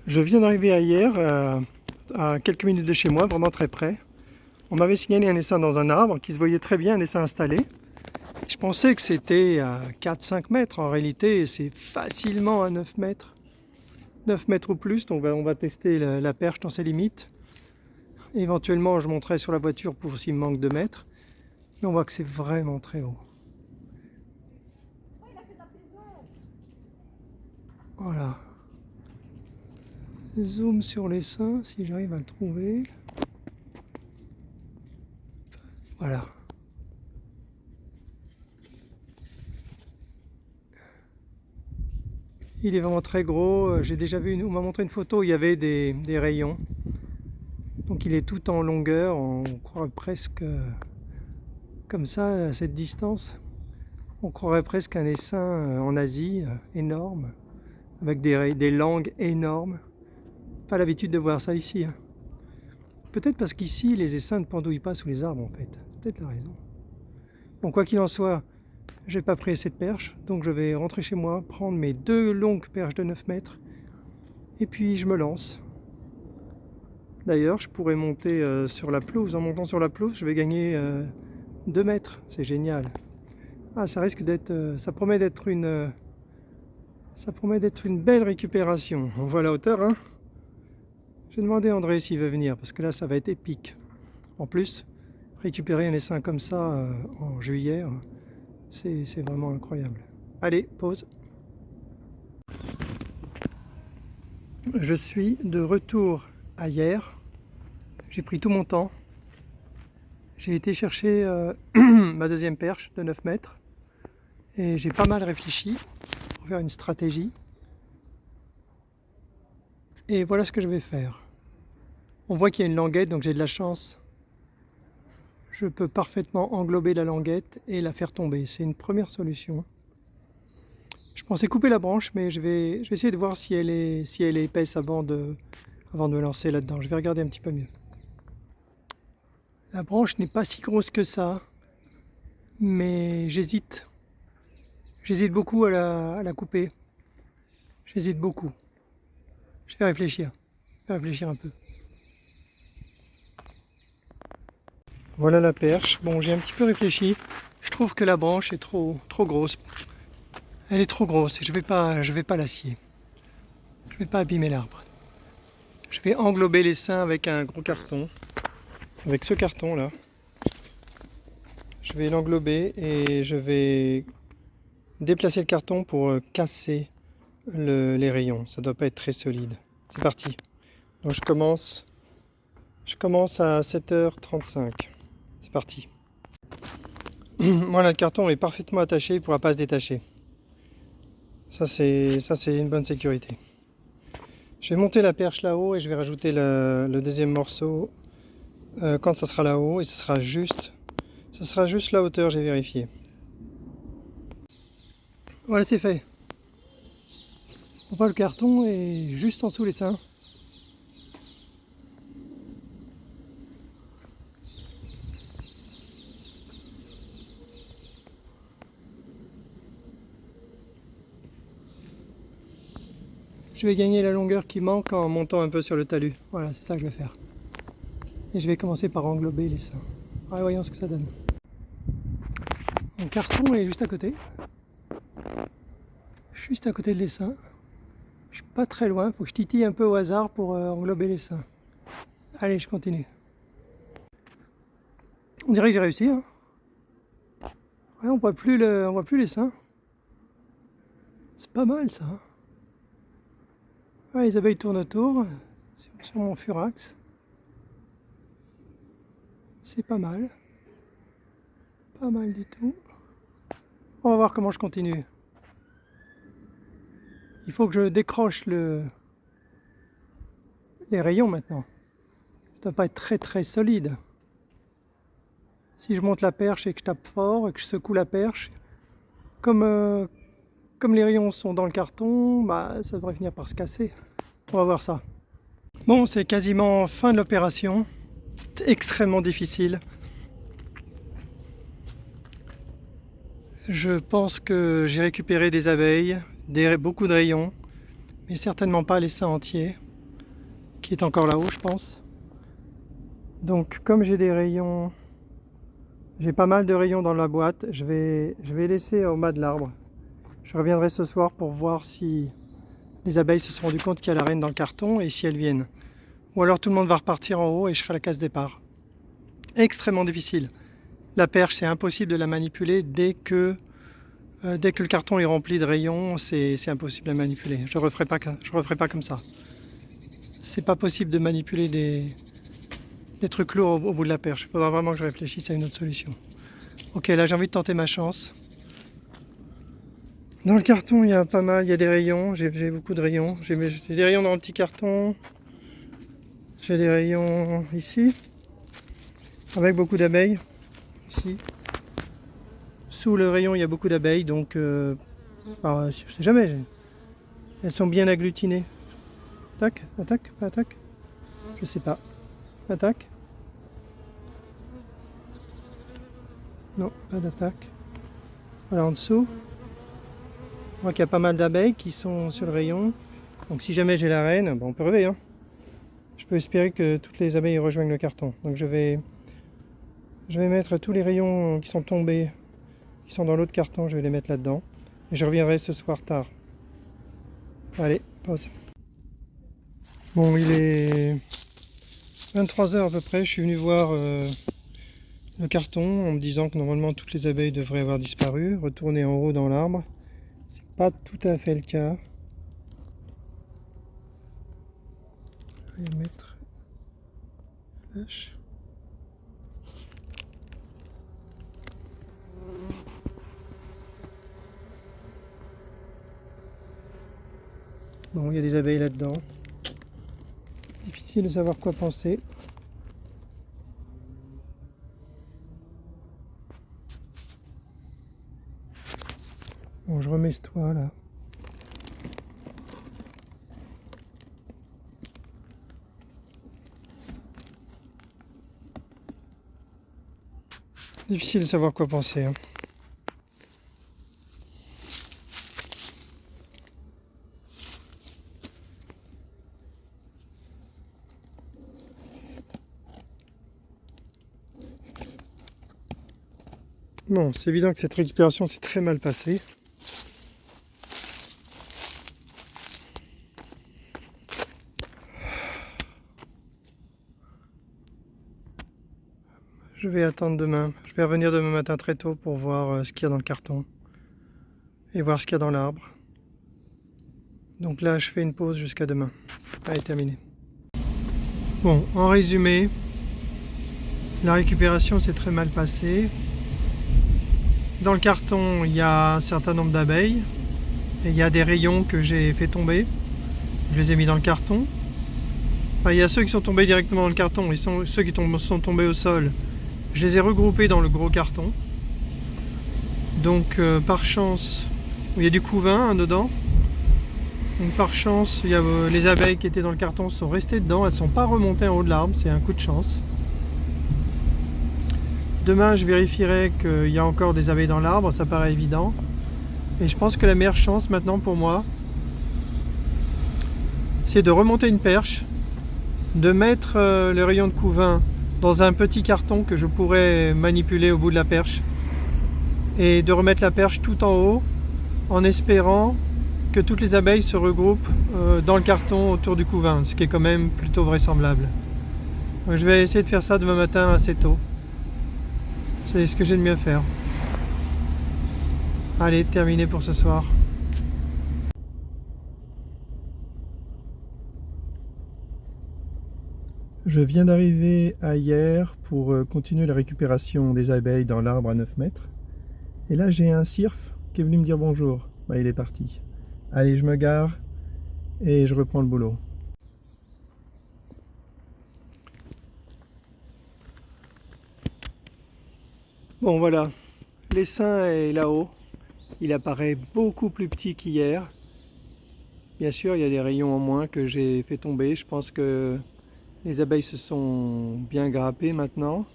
Je viens d'arriver hier, à quelques minutes de chez moi, vraiment très près. On m'avait signalé un essaim dans un arbre qui se voyait très bien, un essaim installé. Je pensais que c'était à 4-5 mètres. En réalité, c'est facilement à 9 mètres. 9 mètres ou plus, donc on va tester la perche dans ses limites. Éventuellement, je monterai sur la voiture pour s'il me manque 2 mètres. Mais on voit que c'est vraiment très haut. Voilà. Zoom sur l'essaim, si j'arrive à le trouver. Voilà. Il est vraiment très gros. J'ai déjà vu, on m'a montré une photo où il y avait des rayons. Donc il est tout en longueur, on croirait presque comme ça, à cette distance. On croirait presque un essaim en Asie, énorme, avec des langues énormes. Pas l'habitude de voir ça ici. Hein. Peut-être parce qu'ici, les essaims ne pendouillent pas sous les arbres en fait. C'est peut-être la raison. Bon, quoi qu'il en soit, j'ai pas pris assez de perches, donc je vais rentrer chez moi, prendre mes 2 longues perches de 9 mètres, et puis je me lance. D'ailleurs, je pourrais monter sur la pelouse. En montant sur la pelouse, je vais gagner 2 mètres. C'est génial. Ah, ça risque d'être, ça promet d'être une belle récupération. On voit la hauteur, hein. J'ai demandé à André s'il veut venir, parce que là, ça va être épique. En plus, récupérer un essaim comme ça en juillet, c'est vraiment incroyable. Allez, pause. Je suis de retour à hier. J'ai pris tout mon temps. J'ai été chercher ma deuxième perche de 9 mètres. Et j'ai pas mal réfléchi pour faire une stratégie. Et voilà ce que je vais faire. On voit qu'il y a une languette, donc j'ai de la chance. Je peux parfaitement englober la languette et la faire tomber. C'est une première solution. Je pensais couper la branche, mais je vais essayer de voir si elle est épaisse avant de me lancer là-dedans. Je vais regarder un petit peu mieux. La branche n'est pas si grosse que ça, mais j'hésite. J'hésite beaucoup à la couper. J'hésite beaucoup. Je vais réfléchir. Je vais réfléchir un peu. Voilà la perche. Bon, j'ai un petit peu réfléchi. Je trouve que la branche est trop grosse. Elle est trop grosse et je vais pas l'acier. Je vais pas abîmer l'arbre. Je vais englober l'essaim avec un gros carton. Avec ce carton là. Je vais l'englober et je vais déplacer le carton pour casser les rayons. Ça doit pas être très solide. C'est parti. Donc je commence à 7h35. C'est parti. Voilà, le carton est parfaitement attaché, il ne pourra pas se détacher. Ça c'est une bonne sécurité. Je vais monter la perche là-haut et je vais rajouter le deuxième morceau quand ça sera là-haut, et ce sera juste la hauteur, j'ai vérifié. Voilà, c'est fait. On voit le carton est juste en dessous les seins. Je vais gagner la longueur qui manque en montant un peu sur le talus. Voilà, c'est ça que je vais faire. Et je vais commencer par englober les seins. Allez, voyons ce que ça donne. Mon carton est juste à côté. Juste à côté de l'essaim. Je suis pas très loin, faut que je titille un peu au hasard pour englober les seins. Allez, je continue. On dirait que j'ai réussi. Hein. Ouais, on voit plus les seins. C'est pas mal ça. Hein. Ouais, les abeilles tournent autour sur mon furax. C'est pas mal. Pas mal du tout. On va voir comment je continue. Il faut que je décroche les rayons maintenant. Ça doit pas être très solide. Si je monte la perche et que je tape fort et que je secoue la perche, comme les rayons sont dans le carton, bah, ça devrait finir par se casser. On va voir ça. Bon, c'est quasiment fin de l'opération. C'est extrêmement difficile. Je pense que j'ai récupéré des abeilles, beaucoup de rayons, mais certainement pas l'essaim entier. qui est encore là-haut, je pense. Donc comme j'ai des rayons, j'ai pas mal de rayons dans la boîte, je vais laisser au mât de l'arbre. Je reviendrai ce soir pour voir si les abeilles se sont rendues compte qu'il y a la reine dans le carton et si elles viennent. Ou alors tout le monde va repartir en haut et je serai à la case départ. Extrêmement difficile. La perche, c'est impossible de la manipuler dès que le carton est rempli de rayons, c'est impossible à manipuler. Je ne referai pas comme ça. C'est pas possible de manipuler des trucs lourds au bout de la perche. Il faudra vraiment que je réfléchisse à une autre solution. Ok, là j'ai envie de tenter ma chance. Dans le carton, il y a pas mal, il y a des rayons, j'ai beaucoup de rayons. J'ai des rayons dans le petit carton. J'ai des rayons ici, avec beaucoup d'abeilles. Ici. Sous le rayon, il y a beaucoup d'abeilles, donc je sais jamais. Elles sont bien agglutinées. Attaque, attaque, pas attaque. Je sais pas. Attaque. Non, pas d'attaque. Voilà en dessous. On voit qu'il y a pas mal d'abeilles qui sont sur le rayon. Donc si jamais j'ai la reine, bon, on peut rêver. Hein. Je peux espérer que toutes les abeilles rejoignent le carton. Donc je vais mettre tous les rayons qui sont tombés, qui sont dans l'autre carton, je vais les mettre là-dedans. Et je reviendrai ce soir tard. Allez, pause. Bon, il est 23 h à peu près. Je suis venu voir le carton en me disant que normalement toutes les abeilles devraient avoir disparu, retourner en haut dans l'arbre. C'est pas tout à fait le cas. Je vais mettre flash. Bon, il y a des abeilles là-dedans. Difficile de savoir quoi penser. Bon, je remets ce toit là. Difficile de savoir quoi penser. Hein. Bon, c'est évident que cette récupération s'est très mal passée. Je vais attendre demain. Je vais revenir demain matin très tôt pour voir ce qu'il y a dans le carton et voir ce qu'il y a dans l'arbre. Donc là, je fais une pause jusqu'à demain. Allez, terminé. Bon, en résumé, la récupération s'est très mal passée. Dans le carton, il y a un certain nombre d'abeilles et il y a des rayons que j'ai fait tomber. Je les ai mis dans le carton. Enfin, il y a ceux qui sont tombés directement dans le carton et ceux qui sont tombés au sol. Je les ai regroupés dans le gros carton. Donc par chance, il y a du couvain hein, dedans. Donc par chance, il y a, les abeilles qui étaient dans le carton sont restées dedans. Elles ne sont pas remontées en haut de l'arbre, c'est un coup de chance. Demain, je vérifierai qu'il y a encore des abeilles dans l'arbre, ça paraît évident. Et je pense que la meilleure chance maintenant pour moi, c'est de remonter une perche, de mettre le rayon de couvain dans un petit carton que je pourrais manipuler au bout de la perche et de remettre la perche tout en haut en espérant que toutes les abeilles se regroupent dans le carton autour du couvain, ce qui est quand même plutôt vraisemblable. Donc je vais essayer de faire ça demain matin assez tôt. C'est ce que j'ai de mieux à faire. Allez, terminé pour ce soir. Je viens d'arriver à hier pour continuer la récupération des abeilles dans l'arbre à 9 mètres. Et là, j'ai un cirf qui est venu me dire bonjour. Bah, il est parti. Allez, je me gare et je reprends le boulot. Bon, voilà. L'essaim est là-haut. Il apparaît beaucoup plus petit qu'hier. Bien sûr, il y a des rayons en moins que j'ai fait tomber. Je pense que les abeilles se sont bien grappées maintenant.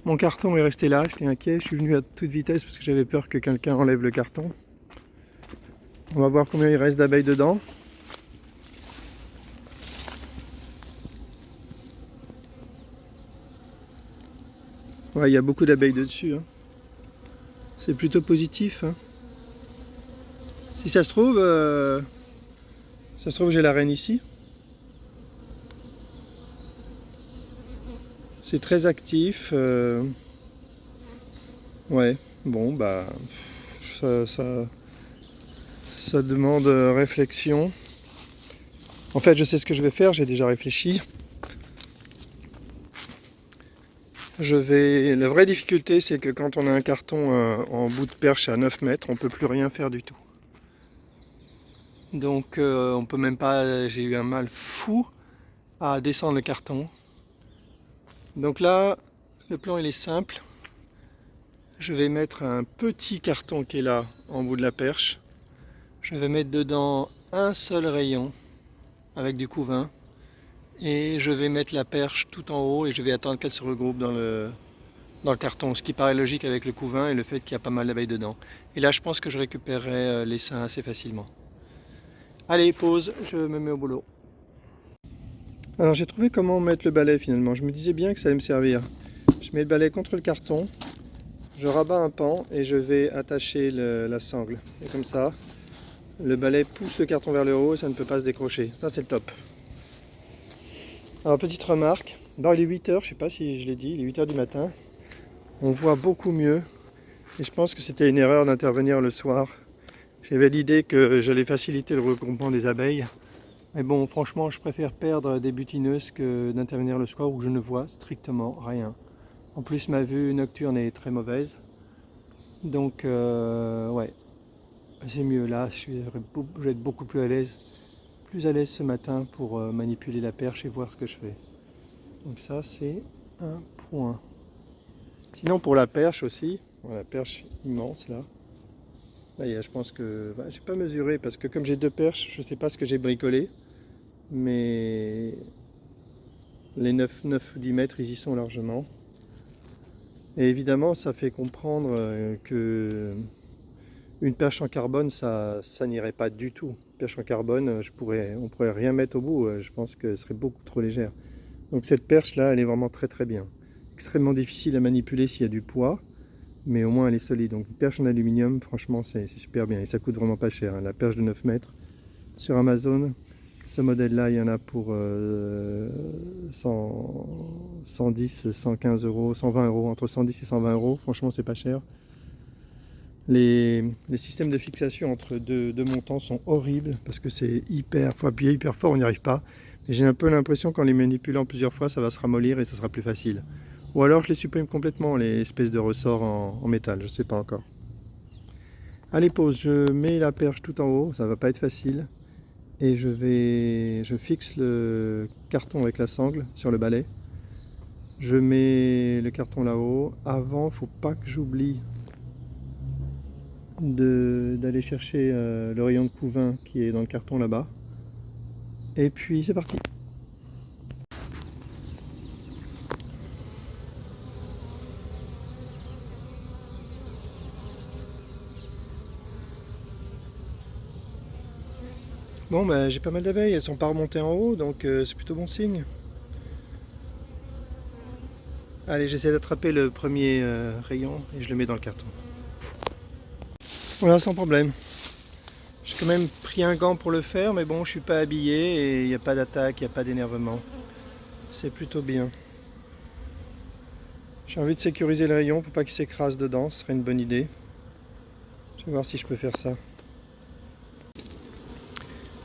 Mon carton est resté là, j'étais inquiet. Je suis venu à toute vitesse parce que j'avais peur que quelqu'un enlève le carton. On va voir combien il reste d'abeilles dedans. Ouais, il y a beaucoup d'abeilles dessus, hein. C'est plutôt positif, hein. Si ça se trouve j'ai la reine ici. C'est très actif. Ouais, bon bah ça, ça, ça demande réflexion. En fait, je sais ce que je vais faire, j'ai déjà réfléchi. La vraie difficulté, c'est que quand on a un carton en bout de perche à 9 mètres, on peut plus rien faire du tout. Donc on peut même pas, j'ai eu un mal fou à descendre le carton. Donc là, le plan il est simple. Je vais mettre un petit carton qui est là en bout de la perche. Je vais mettre dedans un seul rayon avec du couvain. Et je vais mettre la perche tout en haut et je vais attendre qu'elle se regroupe dans le carton. Ce qui paraît logique avec le couvain et le fait qu'il y a pas mal d'abeilles dedans. Et là je pense que je récupérerai l'essaim assez facilement. Allez, pause, je me mets au boulot. Alors j'ai trouvé comment mettre le balai finalement. Je me disais bien que ça allait me servir. Je mets le balai contre le carton, je rabats un pan et je vais attacher la sangle. Et comme ça, le balai pousse le carton vers le haut et ça ne peut pas se décrocher. Ça c'est le top. Alors petite remarque, il est 8h, je ne sais pas si je l'ai dit, il est 8h du matin. On voit beaucoup mieux et je pense que c'était une erreur d'intervenir le soir. J'avais l'idée que j'allais faciliter le regroupement des abeilles. Mais bon, franchement, je préfère perdre des butineuses que d'intervenir le soir où je ne vois strictement rien. En plus, ma vue nocturne est très mauvaise. Donc, ouais, c'est mieux. Là, je vais être beaucoup plus à l'aise ce matin pour manipuler la perche et voir ce que je fais. Donc ça, c'est un point. Sinon, pour la perche aussi, voilà, la perche immense là. Là, je pense que j'ai pas mesuré parce que comme j'ai deux perches, je ne sais pas ce que j'ai bricolé. Mais les 9 ou 10 mètres, ils y sont largement. Et évidemment, ça fait comprendre que une perche en carbone, ça n'irait pas du tout. Une perche en carbone, on pourrait rien mettre au bout. Je pense qu'elle serait beaucoup trop légère. Donc cette perche-là, elle est vraiment très très bien. Extrêmement difficile à manipuler s'il y a du poids, mais au moins elle est solide. Donc une perche en aluminium, franchement, c'est super bien. Et ça coûte vraiment pas cher, hein. La perche de 9 mètres sur Amazon, ce modèle-là, il y en a pour 110, 115 euros, 120 euros, entre 110 et 120 euros. Franchement, c'est pas cher. Les systèmes de fixation entre deux montants sont horribles parce que c'est faut appuyer hyper fort, on n'y arrive pas. Et j'ai un peu l'impression qu'en les manipulant plusieurs fois, ça va se ramollir et ça sera plus facile. Ou alors je les supprime complètement, les espèces de ressorts en métal, je ne sais pas encore. Allez, pause, je mets la perche tout en haut, ça va pas être facile. Et je fixe le carton avec la sangle sur le balai. Je mets le carton là-haut. Avant, il ne faut pas que j'oublie d'aller chercher le rayon de couvain qui est dans le carton là-bas. Et puis c'est parti. Bon, bah, j'ai pas mal d'abeilles, elles sont pas remontées en haut, donc c'est plutôt bon signe. Allez, j'essaie d'attraper le premier rayon et je le mets dans le carton. Voilà, sans problème. J'ai quand même pris un gant pour le faire, mais bon, je suis pas habillé et il n'y a pas d'attaque, il n'y a pas d'énervement. C'est plutôt bien. J'ai envie de sécuriser le rayon pour pas qu'il s'écrase dedans, ce serait une bonne idée. Je vais voir si je peux faire ça.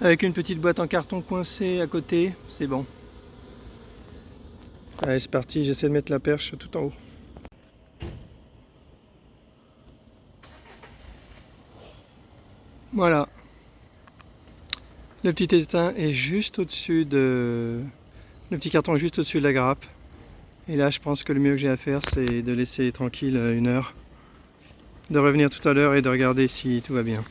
Avec une petite boîte en carton coincée à côté, c'est bon. Allez, c'est parti, j'essaie de mettre la perche tout en haut. Voilà. Le petit étain est juste au-dessus de... Le petit carton est juste au-dessus de la grappe. Et là, je pense que le mieux que j'ai à faire, c'est de laisser tranquille 1 heure. De revenir tout à l'heure et de regarder si tout va bien.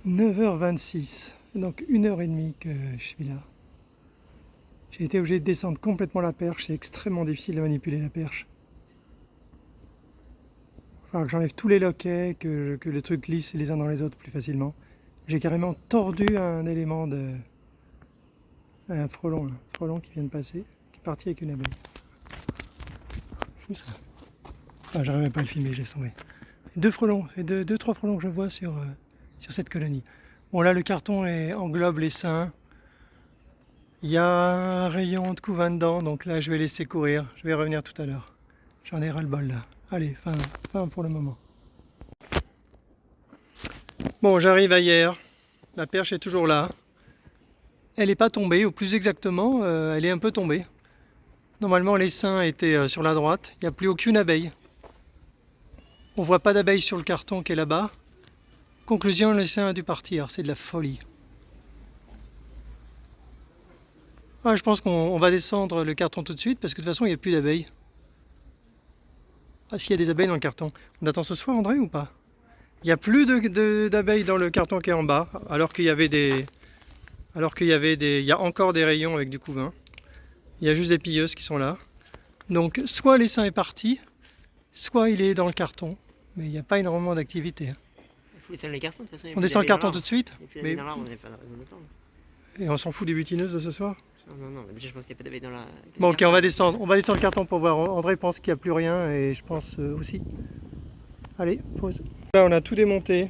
« 9h26 » C'est donc 1 h 30 que je suis là. J'ai été obligé de descendre complètement la perche, c'est extrêmement difficile de manipuler la perche. Il faut que j'enlève tous les loquets, que le truc glisse les uns dans les autres plus facilement. J'ai carrément tordu un élément de... un frelon qui vient de passer, qui est parti avec une abeille. Fou ça. Ah, j'arriverai pas à le filmer, j'ai tombé. Deux frelons, et deux, trois frelons que je vois sur cette colonie. Bon là le carton englobe les seins. Il y a un rayon de couvain dedans, donc là je vais laisser courir. Je vais revenir tout à l'heure. J'en ai ras le bol là. Allez, fin pour le moment. Bon, j'arrive à hier. La perche est toujours là. Elle n'est pas tombée, ou plus exactement, elle est un peu tombée. Normalement les seins étaient sur la droite. Il n'y a plus aucune abeille. On voit pas d'abeille sur le carton qui est là-bas. Conclusion, le sein a dû partir. C'est de la folie. Ah, je pense qu'on va descendre le carton tout de suite parce que de toute façon il n'y a plus d'abeilles. Ah, s'il y a des abeilles dans le carton. On attend ce soir, André, ou pas? Il n'y a plus d'abeilles dans le carton qui est en bas, alors qu'il y avait des... il y a encore des rayons avec du couvain. Il y a juste des pilleuses qui sont là. Donc soit l'essaim est parti, soit il est dans le carton. Mais il n'y a pas énormément d'activité. Il faut descendre les cartons, de toute façon. On descend le carton tout de suite. Et puis mais... dans l'arbre, on n'a pas de raison d'attendre. Et on s'en fout des butineuses de ce soir? Non, déjà je pense qu'il n'y a pas d'abeilles dans la... Bon ok, on va descendre le carton pour voir. André pense qu'il n'y a plus rien et je pense aussi. Allez, pause. Là on a tout démonté.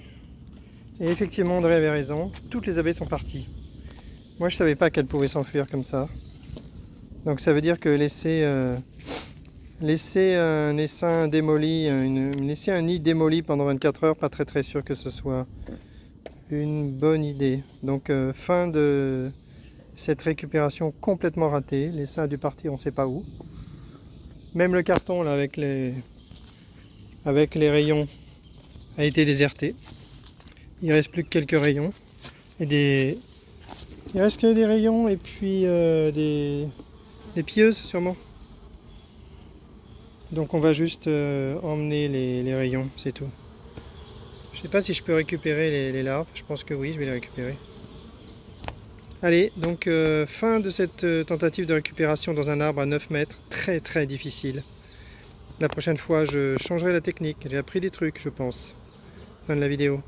Et effectivement André avait raison, toutes les abeilles sont parties. Moi je savais pas qu'elles pouvaient s'enfuir comme ça. Donc ça veut dire que laisser un essaim démoli, laisser un nid démoli pendant 24 heures, pas très sûr que ce soit une bonne idée. Donc fin de cette récupération complètement ratée. L'essaim a dû partir on ne sait pas où. Même le carton là avec les rayons a été déserté. Il reste plus que quelques rayons. Il reste que des rayons et puis des pilleuses sûrement. Donc on va juste emmener les rayons, c'est tout. Je sais pas si je peux récupérer les larves, je pense que oui, je vais les récupérer. Allez, donc fin de cette tentative de récupération dans un arbre à 9 mètres, très difficile. La prochaine fois je changerai la technique, j'ai appris des trucs je pense. Fin de la vidéo.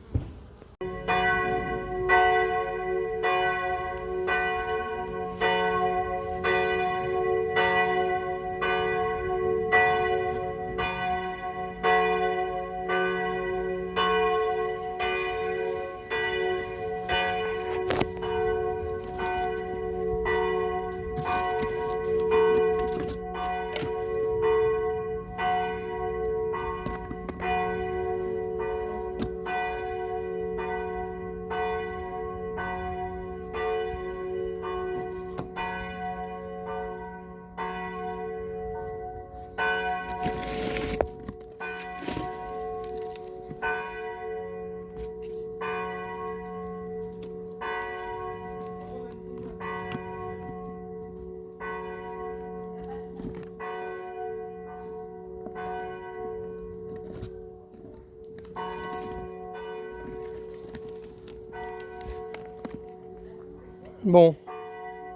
Bon,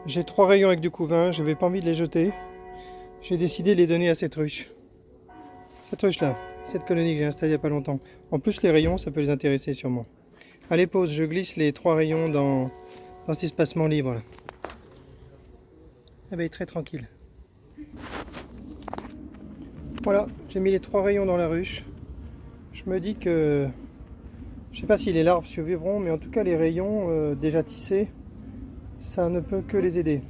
j'ai 3 rayons avec du couvain, je n'avais pas envie de les jeter. J'ai décidé de les donner à cette ruche. Cette ruche là, cette colonie que j'ai installée il n'y a pas longtemps. En plus les rayons, ça peut les intéresser sûrement. Allez pause, je glisse les 3 rayons dans cet espacement libre là. Abeille très tranquille. Voilà, j'ai mis les 3 rayons dans la ruche. Je me dis que, je ne sais pas si les larves survivront, mais en tout cas les rayons déjà tissés, ça ne peut que les aider.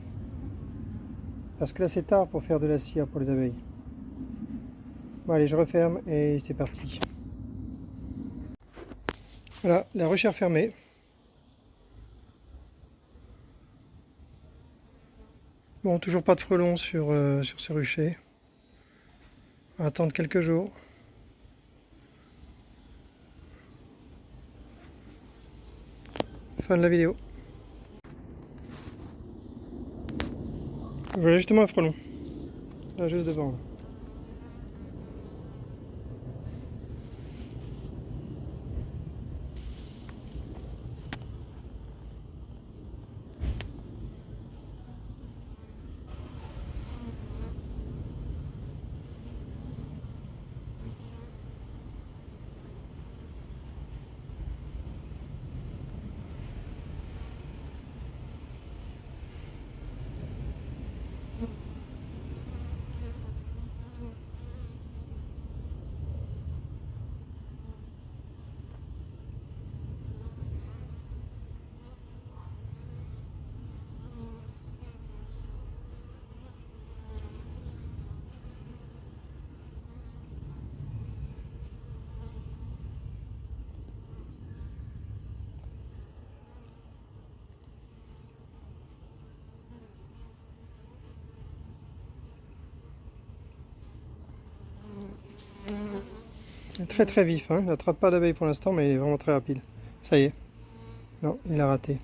Parce que là c'est tard pour faire de la cire pour les abeilles. Bon allez, je referme et c'est parti. Voilà, la ruche est refermée. Bon, toujours pas de frelons sur ce rucher. On va attendre quelques jours. Fin de la vidéo. Voilà justement un frelon. Là, juste devant. Là. Il est très très vif, hein. Il n'attrape pas d'abeille pour l'instant, mais il est vraiment très rapide. Ça y est. Non, il a raté.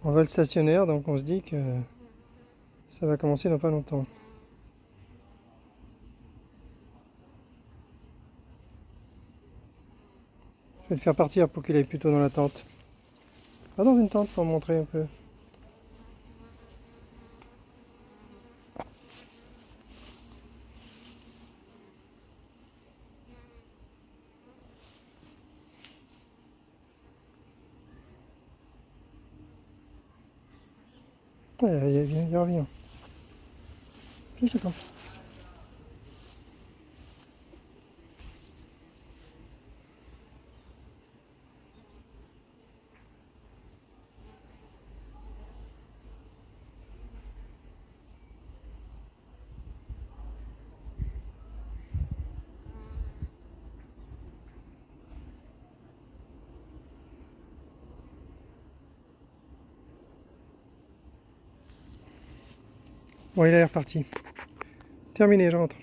En vol stationnaire, donc on se dit que ça va commencer dans pas longtemps. Je vais le faire partir pour qu'il aille plutôt dans la tente. Pas dans une tente pour montrer un peu. Ouais, il revient. Juste attends. Bon, il est reparti. Terminé, je rentre.